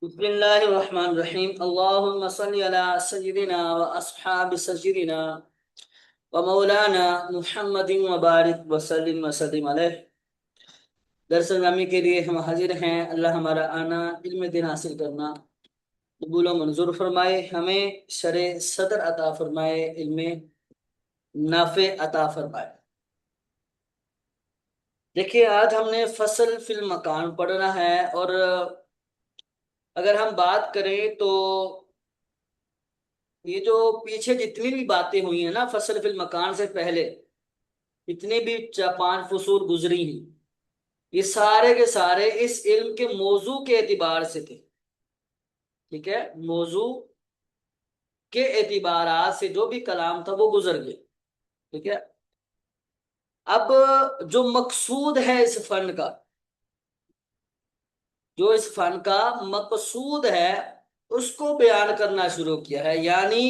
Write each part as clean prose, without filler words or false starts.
بسم الله الرحمن الرحيم اللهم صل على سيدنا وأصحاب سيدنا ومولانا محمد وبارك وسلم وسلم عليه درس نامی کے لیے ہم حاضر ہیں۔ اللہ ہمارا آنا علم دین حاصل کرنا قبول و منظور فرمائے، ہمیں شرع صدر عطا فرمائے، علم نافع عطا فرمائے۔ دیکھیے آج ہم نے فصل فی المکان پڑھنا ہے، اور اگر ہم بات کریں تو یہ جو پیچھے جتنی بھی باتیں ہوئی ہیں نا فصل فی المکان سے پہلے، جتنی بھی پانچ فصول گزری ہیں، یہ سارے کے سارے اس علم کے موضوع کے اعتبار سے تھے۔ ٹھیک ہے، موضوع کے اعتبارات سے جو بھی کلام تھا وہ گزر گئے۔ ٹھیک ہے، اب جو مقصود ہے اس فن کا، جو اس فن کا مقصود ہے اس کو بیان کرنا شروع کیا ہے، یعنی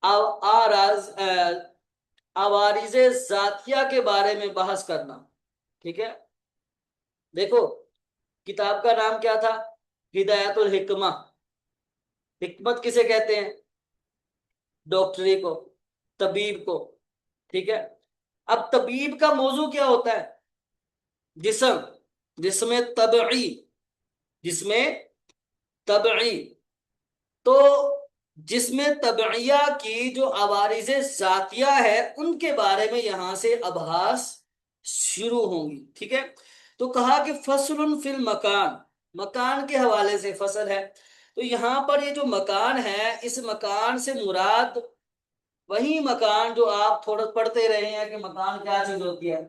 آراز عوارض ذاتیہ کے بارے میں بحث کرنا۔ ٹھیک ہے، دیکھو کتاب کا نام کیا تھا؟ ہدایت الحکمہ۔ حکمت کسے کہتے ہیں؟ ڈاکٹری کو، طبیب کو۔ ٹھیک ہے، اب طبیب کا موضوع کیا ہوتا ہے؟ جسم، جسم طبعی، جسم طبعی۔ تو جسم طبعیہ کی جو عوارض ذاتیہ ہے ان کے بارے میں یہاں سے ابحاث شروع ہوں گی۔ ٹھیک ہے، تو کہا کہ فصل فی المکان، مکان کے حوالے سے فصل ہے۔ تو یہاں پر یہ جو مکان ہے، اس مکان سے مراد وہی مکان جو آپ تھوڑا پڑھتے رہے ہیں کہ مکان کیا چیز ہوتی ہے۔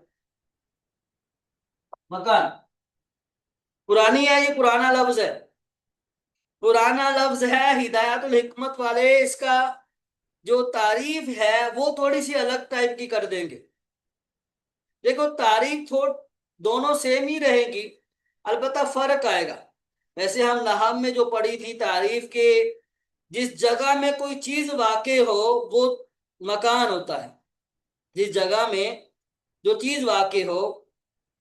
مکان پرانی ہے، یہ پرانا لفظ ہے، پرانا لفظ ہے۔ ہدایت الحکمت والے اس کا جو تعریف ہے وہ تھوڑی سی الگ ٹائپ کی کر دیں گے۔ دیکھو تعریف دونوں سیم ہی رہے گی، البتہ فرق آئے گا۔ ویسے ہم نحو میں جو پڑھی تھی تعریف کے، جس جگہ میں کوئی چیز واقع ہو وہ مکان ہوتا ہے۔ جس جگہ میں جو چیز واقع ہو،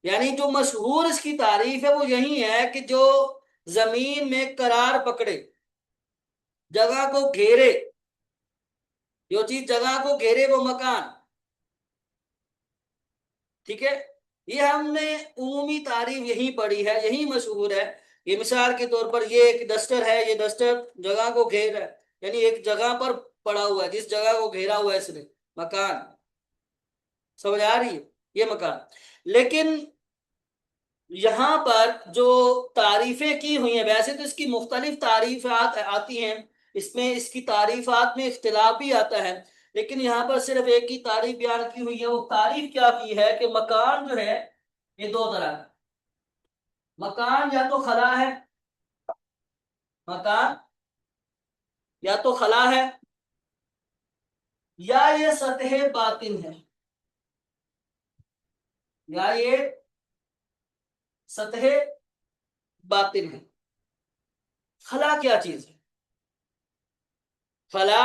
یعنی جو مشہور اس کی تعریف ہے وہ یہی ہے کہ جو زمین میں قرار پکڑے، جگہ کو گھیرے، جو چیز جگہ کو گھیرے وہ مکان۔ ٹھیک ہے، یہ ہم نے عمومی تعریف یہی پڑھی ہے، یہی مشہور ہے۔ یہ مثال کے طور پر یہ ایک ڈسٹر ہے، یہ ڈسٹر جگہ کو گھیر ہے، یعنی ایک جگہ پر پڑا ہوا ہے، جس جگہ کو گھیرا ہوا ہے اس نے، مکان۔ سمجھ آ رہی ہے؟ یہ مکان۔ لیکن یہاں پر جو تعریفیں کی ہوئی ہیں، ویسے تو اس کی مختلف تعریفات آتی ہیں، اس میں اس کی تعریفات میں اختلاف بھی آتا ہے، لیکن یہاں پر صرف ایک ہی تعریف بیان کی ہوئی ہے۔ وہ تعریف کیا کی ہے کہ مکان جو ہے یہ دو طرح کا مکان، یا تو خلا ہے، مکان یا تو خلا ہے، یا یہ سطح باطن ہے، یا یہ سطح باطن ہے۔ خلا کیا چیز ہے؟ خلا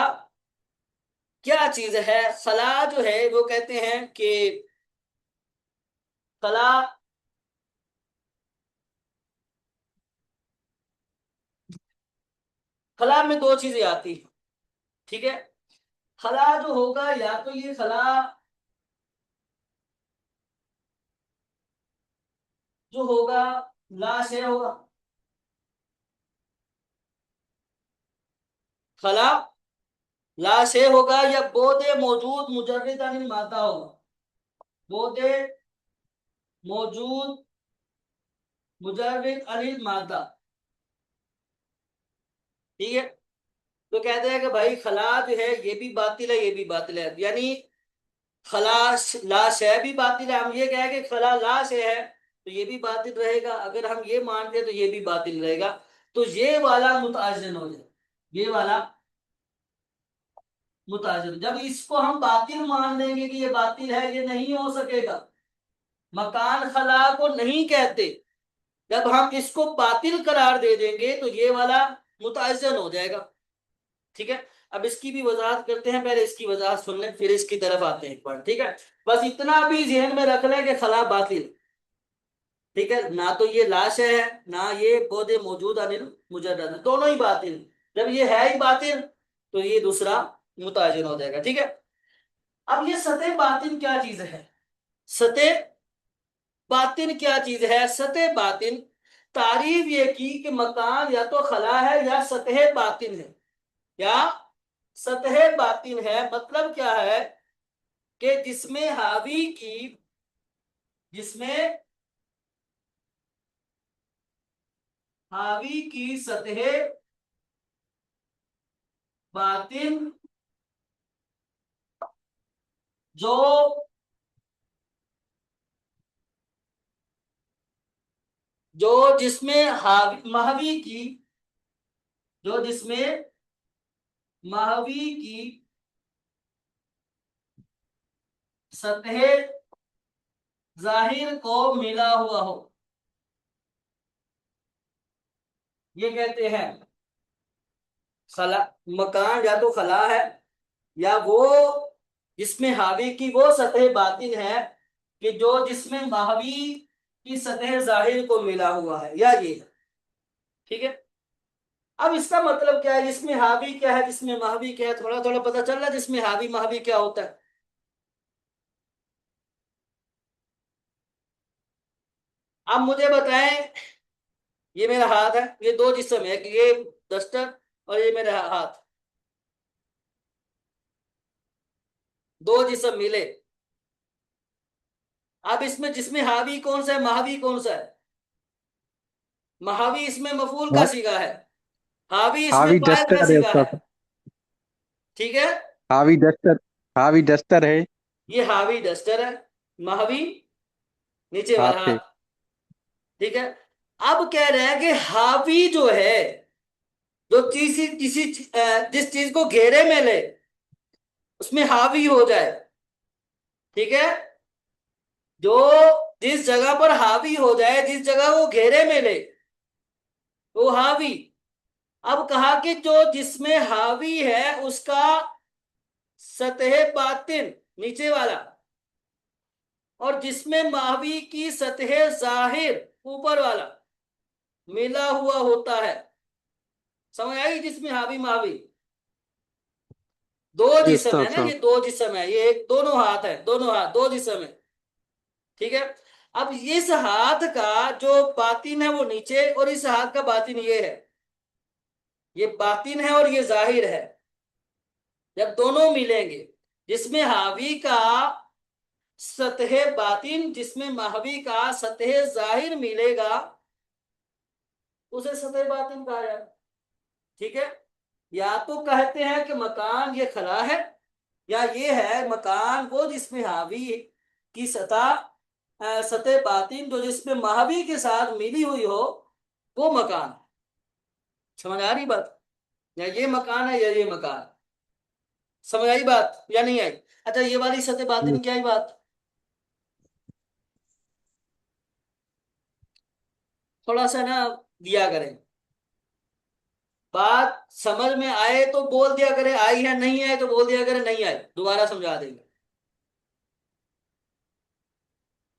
کیا چیز ہے؟ خلا جو ہے وہ کہتے ہیں کہ خلا خلا میں دو چیزیں آتی ہیں۔ ٹھیک ہے، خلا جو ہوگا یا تو یہ خلا جو ہوگا لا شے ہوگا، خلا لا شے ہوگا، یا بود موجود مجرد عن المادہ ہوگا، بود موجود مجرد عن المادہ۔ ٹھیک ہے، تو کہتے ہیں کہ بھائی خلا جو ہے یہ بھی باطل ہے، یہ بھی باطل ہے، یعنی خلا لا شے بھی باطل ہے۔ ہم یہ کہیں کہ خلا لا شے ہے تو یہ بھی باطل رہے گا، اگر ہم یہ مانتے تو یہ بھی باطل رہے گا، تو یہ والا متعین ہو جائے، یہ والا متعین۔ جب اس کو ہم باطل مان لیں گے کہ یہ باطل ہے، یہ نہیں ہو سکے گا، مکان خلا کو نہیں کہتے، جب ہم اس کو باطل قرار دے دیں گے تو یہ والا متعین ہو جائے گا۔ ٹھیک ہے، اب اس کی بھی وضاحت کرتے ہیں، پہلے اس کی وضاحت سن لیں پھر اس کی طرف آتے ہیں ایک بار۔ ٹھیک ہے، بس اتنا بھی ذہن میں رکھ لیں کہ خلا باطل، ٹھیک ہے، نہ تو یہ لا شے ہے نہ یہ بود موجود انل مجرد، دونوں ہی باطل. جب یہ ہے ہی باطل تو یہ دوسرا متعین ہو جائے گا. ٹھیک ہے، اب یہ سطح باطن کیا چیز ہے؟ سطح باطن کیا چیز ہے؟ سطح باطن تعریف یہ کی کہ مکان یا تو خلا ہے یا سطح باطن ہے، یا سطح باطن ہے. مطلب کیا ہے کہ جس میں حاوی کی سطح باطن جو جس میں محوی کی سطح ظاہر کو ملا ہوا ہو، یہ کہتے ہیں خلا. مکان یا تو خلا ہے یا وہ جس میں حاوی کی وہ سطح باطن ہے کہ جو جس میں محوی کی سطح ظاہر کو ملا ہوا ہے، یا یہ ہے. ٹھیک ہے، اب اس کا مطلب کیا ہے؟ جس میں حاوی کیا ہے، جس میں محوی کیا ہے، تھوڑا تھوڑا پتہ چل رہا ہے جس میں حاوی محوی کیا ہوتا ہے. اب مجھے بتائیں، یہ میرا ہاتھ ہے، یہ دو جسم ہے، کہ یہ دسٹر اور یہ میرا ہاتھ، دو جسم ملے. اب اس میں جس میں حاوی کون سا ہے، محوی کون سا ہے؟ محوی اس میں مفعول کا صیغہ ہے، حاوی اس میں حاوی فاعل کا ڈسٹر ہے اس صیغہ کا. ہے. ٹھیک ہے، حاوی ڈسٹر ہے. یہ حاوی ڈسٹر ہے، محوی نیچے والا ہاتھ ہے. ہاتھ. ٹھیک ہے، اب کہہ رہے ہیں کہ حاوی جو ہے، جو جس چیز کو گھیرے میں لے اس میں حاوی ہو جائے. ٹھیک ہے، جو جس جگہ پر حاوی ہو جائے، جس جگہ وہ گھیرے میں لے وہ حاوی. اب کہا کہ جو جس میں حاوی ہے اس کا سطح باطن نیچے والا، اور جس میں محوی کی سطح ظاہر اوپر والا ملا ہوا ہوتا ہے. سمجھ آئی؟ جس میں حاوی محوی دو جی جسم ہے استاد نا، صاحب. یہ دو جسم ہے، یہ ایک دونوں ہاتھ ہے، دونوں ہاتھ دو جسم ہے. ٹھیک ہے، اب اس ہاتھ کا جو باطن ہے وہ نیچے، اور اس ہاتھ کا باطن یہ ہے، یہ باطن ہے اور یہ ظاہر ہے. جب دونوں ملیں گے، جس میں حاوی کا سطح باطن جس میں محوی کا سطح ظاہر ملے گا اسے سطح باطن کہا جائے. ٹھیک ہے، یا تو کہتے ہیں کہ مکان یہ خلا ہے، یا یہ ہے مکان وہ جس میں حاوی کی سطح باطن جو جس میں محوی کے ساتھ ملی ہوئی ہو وہ مکان. سمجھ آ رہی بات؟ یا یہ مکان ہے یا یہ مکان. سمجھ آئی بات یا نہیں آئی؟ اچھا، یہ والی سطح باطن کیا ہی بات، تھوڑا سا نا دیا کریں، بات سمجھ میں آئے تو بول دیا کرے آئی ہے، نہیں آئے تو بول دیا کرے نہیں آئی، دوبارہ سمجھا دیں گے.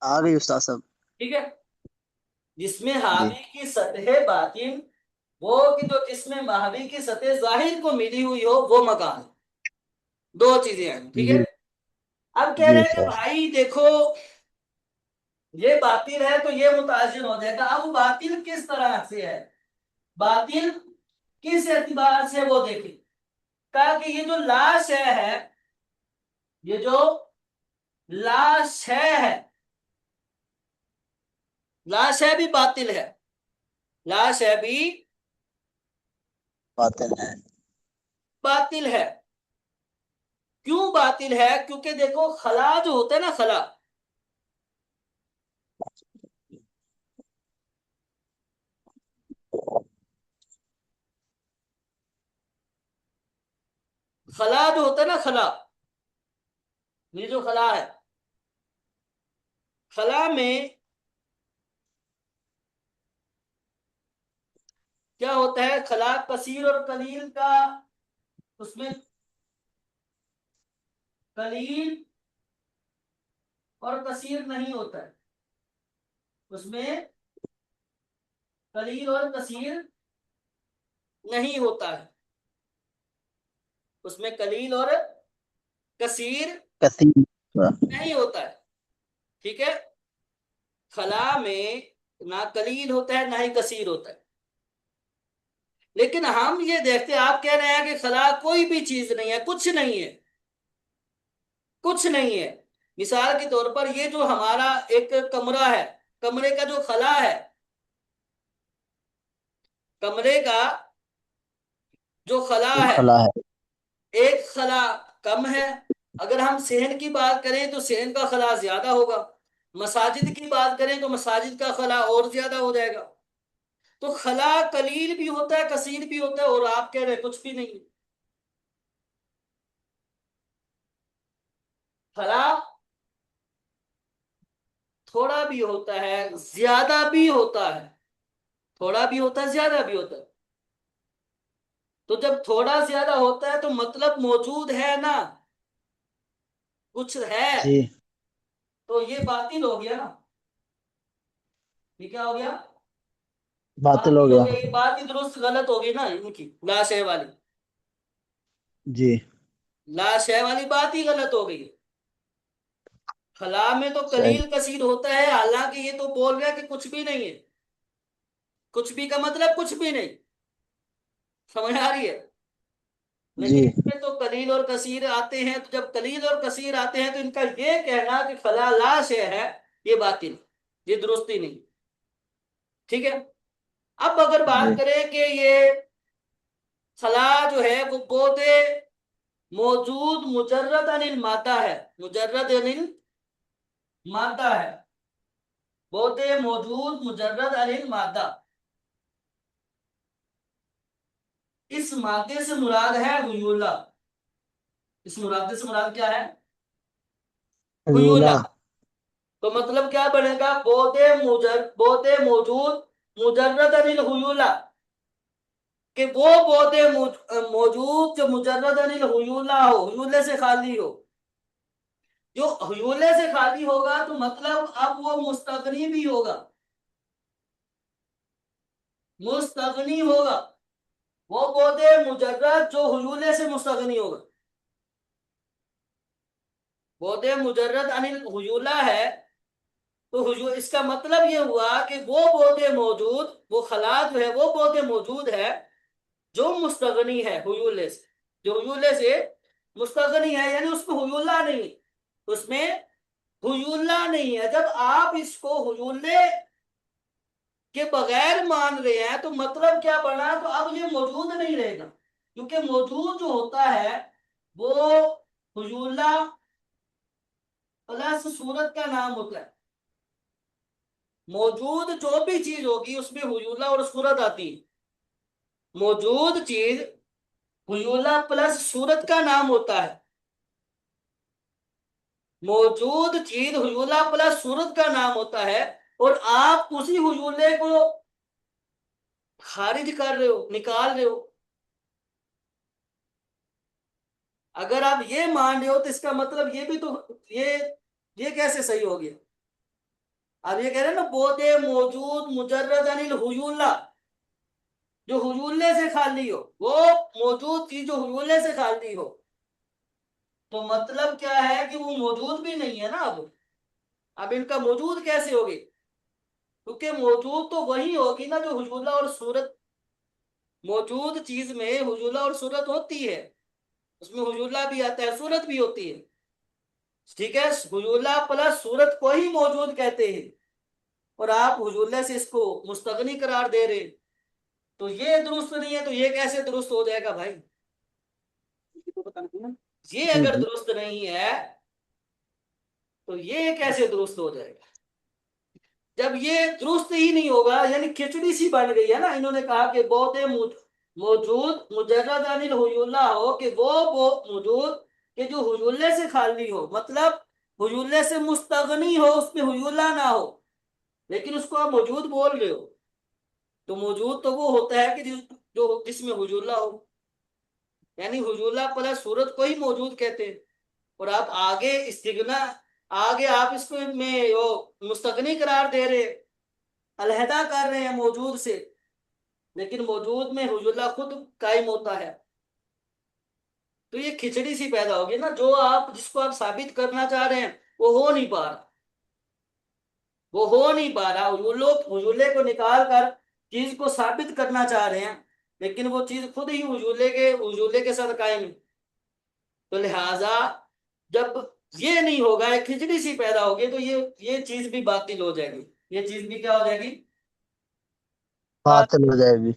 آ گئی استاد صاحب. ٹھیک ہے، جس میں جی حاوی کی سطح باطن وہ کہ جو جس میں محوی کی سطح ظاہر کو ملی ہوئی ہو وہ مکان. دو چیزیں ہیں. ٹھیک ہے، جی اب کہہ جی رہے ہیں کہ استاد. بھائی دیکھو یہ باطل ہے تو یہ متعین ہو جائے گا. اب باطل کس طرح سے ہے، باطل کس اعتبار سے وہ دیکھیں. کہا کہ یہ جو لا شے ہے، یہ جو لا شے ہے، لا شے بھی باطل ہے، لا شے بھی باطل ہے. باطل ہے. کیوں باطل ہے؟ کیونکہ دیکھو خلا جو ہوتا ہے نا، خلا جو ہوتا ہے نا، یہ جو خلا ہے، خلا میں کیا ہوتا ہے؟ خلا کثیر اور قلیل کا، اس میں قلیل اور کثیر نہیں ہوتا ہے. اس میں قلیل اور کثیر نہیں ہوتا ہے، اس میں قلیل اور کثیر کثیر نہیں ہوتا ہے، ٹھیک ہے؟ خلا میں نہ قلیل ہوتا ہے نہ ہی کثیر ہوتا ہے، لیکن ہم یہ دیکھتے ہیں، آپ کہہ رہے ہیں کہ خلا کوئی بھی چیز نہیں ہے، کچھ نہیں ہے، کچھ نہیں ہے۔ مثال کے طور پر یہ جو ہمارا ایک کمرہ ہے، کمرے کا جو خلا ہے، کمرے کا جو خلا جو ہے، خلا ہے، ایک خلا کم ہے۔ اگر ہم صحن کی بات کریں تو صحن کا خلا زیادہ ہوگا، مساجد کی بات کریں تو مساجد کا خلا اور زیادہ ہو جائے گا۔ تو خلا قلیل بھی ہوتا ہے، کثیر بھی ہوتا ہے، اور آپ کہہ رہے ہیں کچھ بھی نہیں۔ خلا تھوڑا بھی ہوتا ہے، زیادہ بھی ہوتا ہے، تھوڑا بھی ہوتا ہے، زیادہ بھی ہوتا ہے۔ تو جب تھوڑا زیادہ ہوتا ہے تو مطلب موجود ہے نا، کچھ ہے، جی تو یہ باطل ہو گیا نا، یہ کیا ہو گیا؟ باطل ہو باطل ہو گیا، گیا، یہ بات ہی درست غلط ہوگی نا ان کی، لا شے والی، جی لا شے والی بات ہی غلط ہو گئی۔ خلا میں تو صحیح، قلیل کثیر ہوتا ہے، حالانکہ یہ تو بول رہا ہے کہ کچھ بھی نہیں ہے، کچھ بھی کا مطلب کچھ بھی نہیں، سمجھ آ رہی ہے؟ جی لیکن اس میں تو قلیل اور کثیر آتے ہیں، تو جب قلیل اور کثیر آتے ہیں تو ان کا یہ کہنا کہ خلا لا شے ہے، یہ باطل، یہ درستی نہیں، ٹھیک ہے؟ اب اگر جی بات کریں کہ یہ خلا جو ہے وہ بود موجود مجرد عن المادہ ہے، مجرد عن المادہ ہے، بود موجود مجرد عن المادہ، اس مادے سے مراد ہے حیولہ، اس مادے سے مراد کیا ہے؟ حیولہ، حیولہ۔ تو مطلب کیا بنے گا؟ بود موجود مجرد عن الحیولہ، کہ وہ بود موجود جو مجرد عن الحیولہ ہو، حیولے سے خالی ہو۔ جو حیولے سے خالی ہوگا تو مطلب اب وہ مستغنی بھی ہوگا، مستغنی ہوگا، وہ بود مجرد جو حیولے سے مستغنی ہوگا، بود مجرد عن الحیولہ ہے، تو اس کا مطلب یہ ہوا کہ وہ بود موجود، وہ خلا جو ہے وہ بود موجود ہے جو مستغنی ہے حیولے سے، جو حیولے سے مستغنی ہے، یعنی اس میں حیولہ نہیں، اس میں حیولہ نہیں ہے۔ جب آپ اس کو حیولے کے بغیر مان رہے ہیں تو مطلب کیا بنا؟ تو اب یہ موجود نہیں رہے گا، کیونکہ موجود جو ہوتا ہے وہ حیولہ پلس صورت کا نام ہوتا ہے۔ موجود جو بھی چیز ہوگی اس میں حیولہ اور صورت آتی ہے، موجود چیز حیولہ پلس صورت کا نام ہوتا ہے، موجود چیز حیولہ پلس صورت کا نام ہوتا ہے، اور آپ اسی حیولے کو خارج کر رہے ہو، نکال رہے ہو۔ اگر آپ یہ مان رہے ہو تو اس کا مطلب یہ بھی تو یہ کیسے صحیح ہو گیا؟ آپ یہ کہہ رہے ہیں نا بود موجود مجرد عن الحیولہ، جو حیولے سے خالی ہو، وہ موجود چیز جو حیولے سے خالی ہو، تو مطلب کیا ہے کہ وہ موجود بھی نہیں ہے نا۔ اب ان کا موجود کیسے ہوگی؟ کیونکہ موجود تو وہی ہوگی نا جو حیولہ اور صورت، موجود چیز میں حیولہ اور صورت ہوتی ہے، اس میں حیولہ بھی آتا ہے، صورت بھی ہوتی ہے، ٹھیک ہے؟ حیولہ پلس صورت کو ہی موجود کہتے ہیں، اور آپ حیولے سے اس کو مستغنی قرار دے رہے، تو یہ درست نہیں ہے، تو یہ کیسے درست ہو جائے گا بھائی؟ یہ جی اگر جی درست نہیں ہے تو یہ کیسے درست ہو جائے گا؟ جب یہ درست ہی نہیں ہوگا، یعنی کھچڑی سی بن گئی ہے نا۔ انہوں نے کہا کہ بود موجود مجرد عن الحیولہ ہو، کہ وہ موجود کہ جو حیولے سے خالی ہو، مطلب حیولے سے مستغنی ہو، اس میں حیولہ نہ ہو، لیکن اس کو آپ موجود بول رہے ہو، تو موجود تو وہ ہوتا ہے کہ جس میں حیولہ ہو، یعنی حیولہ پلس صورت کو ہی موجود کہتے ہیں، اور آپ آگے استغنا، آگے آپ اس کو میں مستغنی قرار دے رہے، علیحدہ کر رہے ہیں موجود سے، لیکن موجود میں حضور اللہ خود قائم ہوتا ہے، تو یہ کھچڑی سی پیدا ہوگی نا، جو آپ جس کو آپ ثابت کرنا چاہ رہے ہیں وہ ہو نہیں پا رہا، وہ ہو نہیں پا رہا، وہ لوگ حضولے کو نکال کر چیز کو ثابت کرنا چاہ رہے ہیں، لیکن وہ چیز خود ہی حضولے کے ساتھ قائم ہے۔ تو لہٰذا جب یہ نہیں ہوگا، ایک کھچڑی سی پیدا ہوگی، تو یہ چیز بھی باطل ہو جائے گی، یہ چیز بھی کیا ہو جائے گی؟ باطل ہو جائے گی۔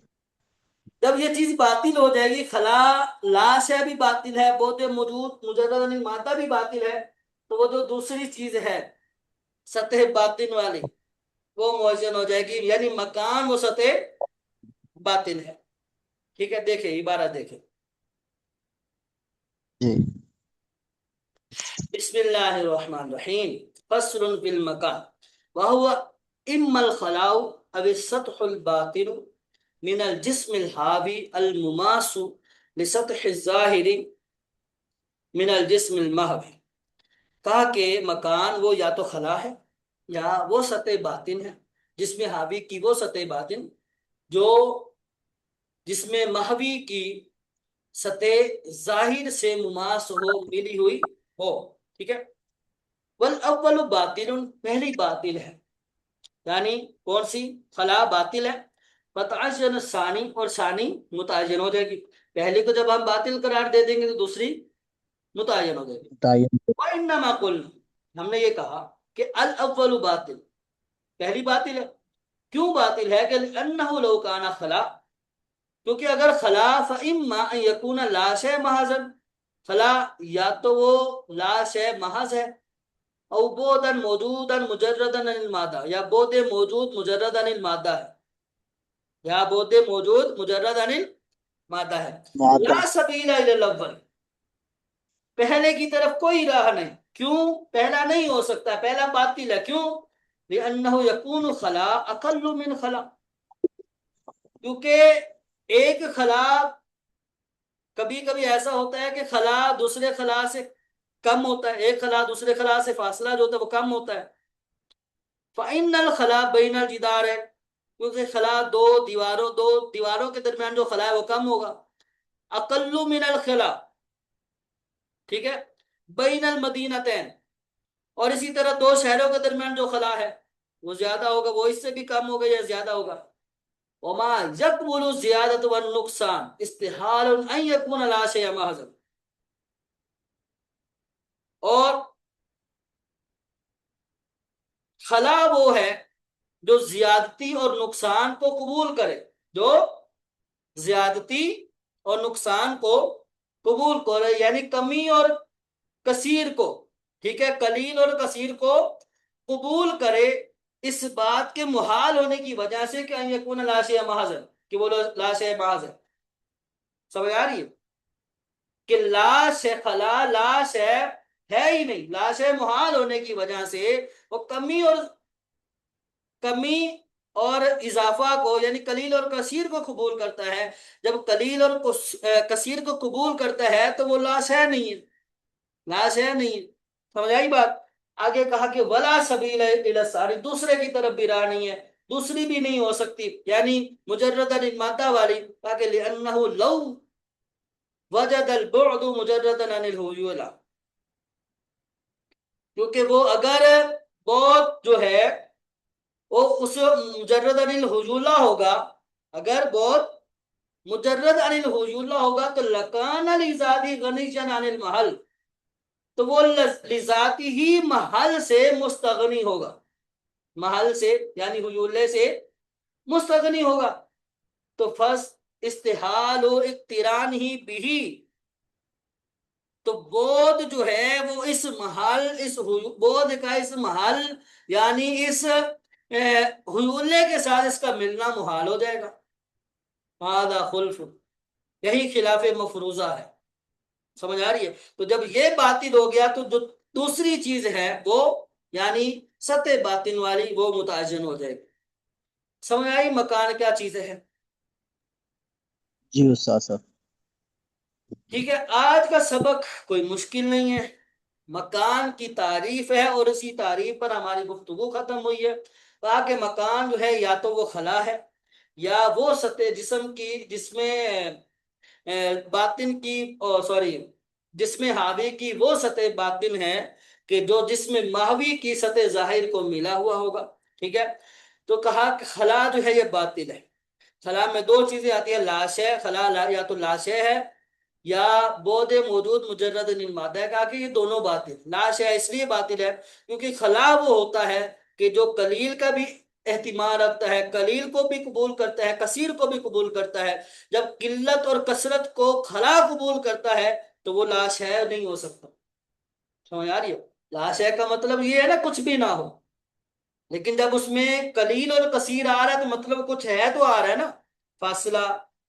جب یہ چیز باطل ہو جائے گی، خلا لا شے بھی باطل ہے، بہت موجود مجرد عن المادہ بھی باطل ہے، تو وہ جو دوسری چیز ہے سطح باطن والی وہ موزن ہو جائے گی، یعنی مکان وہ سطح باطن ہے۔ ٹھیک ہے، دیکھیں عبارت دیکھیں، جی بسم اللہ الرحمن الرحیم، فصل فی المکان وهو اما الخلاء او السطح الباطن من الجسم الحاوی المماس لسطح الظاہر من الجسم المحوی۔ کہا کہ مکان وہ یا تو خلا ہے یا وہ سطح باطن ہے، جس میں حاوی کی وہ سطح باطن جو جس میں محوی کی سطح ظاہر سے مماس ہو، ملی ہوئی ہو۔ ٹھیک ہے، والاول باطل، پہلی باطل ہے، یعنی کون سی؟ خلا باطل ہے، فتعین ثانی، اور ثانی متعین ہو جائے گی، پہلی کو جب ہم باطل قرار دے دیں گے تو دوسری متعین ہو جائے گی۔ متعین۔ وانما قلنا، ہم نے یہ کہا کہ الاول باطل، پہلی باطل ہے۔ کیوں باطل ہے؟ کہ انہ لو کان خلا، کیونکہ اگر خلا فاما ان یکون لا شیء محض، خلا یا تو وہ لا شیء محض ہے، او بعدا موجودا مجردا عن المادہ، یا بعد موجود مجرد عن المادہ ہے، یا بعد موجود مجرد عن المادہ ہے۔ مادہ۔ لا سبیل الی الاول، پہلے کی طرف کوئی راہ نہیں۔ کیوں پہلا نہیں ہو سکتا؟ پہلا باطل ہے، کیوں؟ لأنہ یکون خلا اقل من خلا، کیونکہ ایک خلا، کبھی کبھی ایسا ہوتا ہے کہ خلا دوسرے خلا سے کم ہوتا ہے، ایک خلا دوسرے خلا سے فاصلہ جو ہوتا ہے وہ کم ہوتا ہے۔ فإن الخلا بین الجدار ہے، کیونکہ خلا دو دیواروں کے درمیان جو خلا ہے وہ کم ہوگا۔ اقل من الخلا، ٹھیک ہے، بین المدینتین، اور اسی طرح دو شہروں کے درمیان جو خلا ہے وہ زیادہ ہوگا، وہ اس سے بھی کم ہوگا یا زیادہ ہوگا۔ وما يقبل الزیادۃ والنقصان استحال ان یکون لا شیء محض، اور خلا وہ ہے جو زیادتی اور نقصان کو قبول کرے، جو زیادتی اور نقصان کو قبول کرے، یعنی کمی اور کثیر کو، ٹھیک ہے، قلیل اور کثیر کو قبول کرے، اس بات کے محال ہونے کی وجہ سے کہ ان یکون لا شیء محض، کہ وہ لا شیء محض ہے۔ سمجھ آ رہی ہے کہ لا شیء، خلا لا شیء ہے ہی نہیں، لا شیء محال ہونے کی وجہ سے وہ کمی اور اضافہ کو، یعنی قلیل اور کثیر کو قبول کرتا ہے۔ جب قلیل اور کثیر کو قبول کرتا ہے تو وہ لا شیء نہیں ہے، لا شیء نہیں ہے۔ سمجھ آئی بات؟ آگے کہا کہ ولا سبیل الی الساری، دوسرے کی طرف بھی راہ نہیں ہے، دوسری بھی نہیں ہو سکتی، یعنی مجرد مادہ والی، تاکہ لأنہ لو وجد البعد مجرد عن الحیولہ، کیونکہ وہ اگر بہت جو ہے وہ اس مجرد عن الحیولہ ہوگا، اگر بہت مجرد عن الحیولہ ہوگا تو لکان لذاتی غنیًا عن المحل، تو وہ لذاتی ہی محل سے مستغنی ہوگا، محل سے یعنی حیولے سے مستغنی ہوگا۔ تو فس استحال و اقتران ہی بھی، تو بود جو ہے وہ اس محل، اس بود کا اس محل یعنی اس حیولے کے ساتھ اس کا ملنا محال ہو جائے گا۔ هذا خلف، یہی خلاف مفروضہ ہے۔ سمجھ آ رہی ہے؟ تو جب یہ باطل ہو گیا تو جو دوسری چیز ہے وہ یعنی سطح باطن والی وہ متعین ہو جائے گی۔ سمجھ آئی مکان کیا چیزیں ہیں؟ جی استاد صاحب۔ ٹھیک ہے، آج کا سبق کوئی مشکل نہیں ہے، مکان کی تعریف ہے اور اسی تعریف پر ہماری گفتگو ختم ہوئی ہے۔ کہا کہ مکان جو ہے یا تو وہ خلا ہے یا وہ سطح جسم کی جس میں باطن کی سوری جسم حاوی کی وہ سطح باطن ہے کہ جو جسم ماہوی کی سطح ظاہر کو ملا ہوا ہوگا. ٹھیک ہے. تو کہا کہ خلا جو ہے یہ باطل ہے. خلا میں دو چیزیں آتی ہیں، لاشے خلا یا تو لاشے ہے یا بود موجود مجرد المادہ ہے. کہا کہ یہ دونوں باطل. لاشے اس لیے باطل ہے کیونکہ خلا وہ ہوتا ہے کہ جو قلیل کا بھی اہتمام رکھتا ہے، قلیل کو بھی قبول کرتا ہے، کثیر کو بھی قبول کرتا ہے. جب قلت اور کثرت کو خلا قبول کرتا ہے تو وہ لاش ہے نہیں ہو سکتا. سمجھ آ رہی ہو؟ لاش ہے کا مطلب یہ ہے نا کچھ بھی نہ ہو، لیکن جب اس میں قلیل اور کثیر آ رہا ہے تو مطلب کچھ ہے تو آ رہا ہے نا. فاصلہ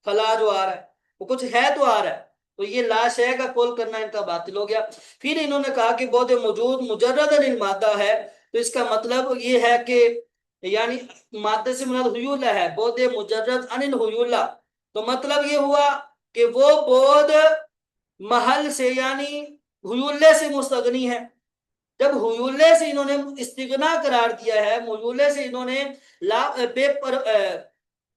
خلا جو آ رہا ہے وہ کچھ ہے تو آ رہا ہے. تو یہ لا شے کا قول کرنا ان کا باطل ہو گیا. پھر انہوں نے کہا کہ بود موجود مجرد المادہ ہے، تو اس کا مطلب یہ ہے کہ یعنی مادہ سے مراد حیولہ ہے، بود مجرد عن الحیولہ. تو مطلب یہ ہوا کہ وہ بود محل سے یعنی حیولے سے مستغنی ہے. جب حیولے سے انہوں نے استغنا قرار دیا ہے، حیولے سے انہوں نے بے پر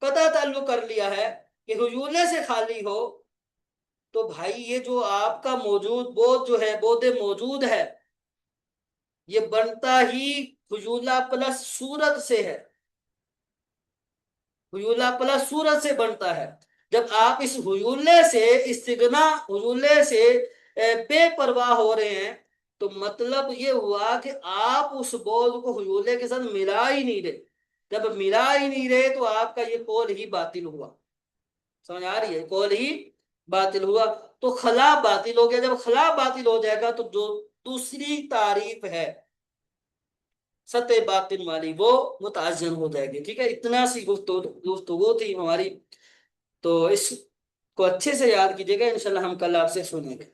قطع تعلق کر لیا ہے کہ حیولے سے خالی ہو، تو بھائی یہ جو آپ کا موجود بود جو ہے بود موجود ہے یہ بنتا ہی حیولہ پلس صورت سے ہے. حیولہ پلس صورت سے بنتا ہے. جب آپ اس حیولے سے استغنا حیولے سے بے پرواہ ہو رہے ہیں تو مطلب یہ ہوا کہ آپ اس بود کو حیولے کے ساتھ ملا ہی نہیں رہے. جب ملا ہی نہیں رہے تو آپ کا یہ قول ہی باطل ہوا. سمجھ آ رہی ہے؟ قول ہی باطل ہوا. تو خلا باطل ہو گیا. جب خلا باطل ہو جائے گا تو جو دوسری تعریف ہے سطح باطن والی وہ متعین ہو جائے گی. ٹھیک ہے. اتنا سی گفتگو تھی ہماری، تو اس کو اچھے سے یاد کیجیے گا. انشاءاللہ ہم کل آپ سے سنیں گے.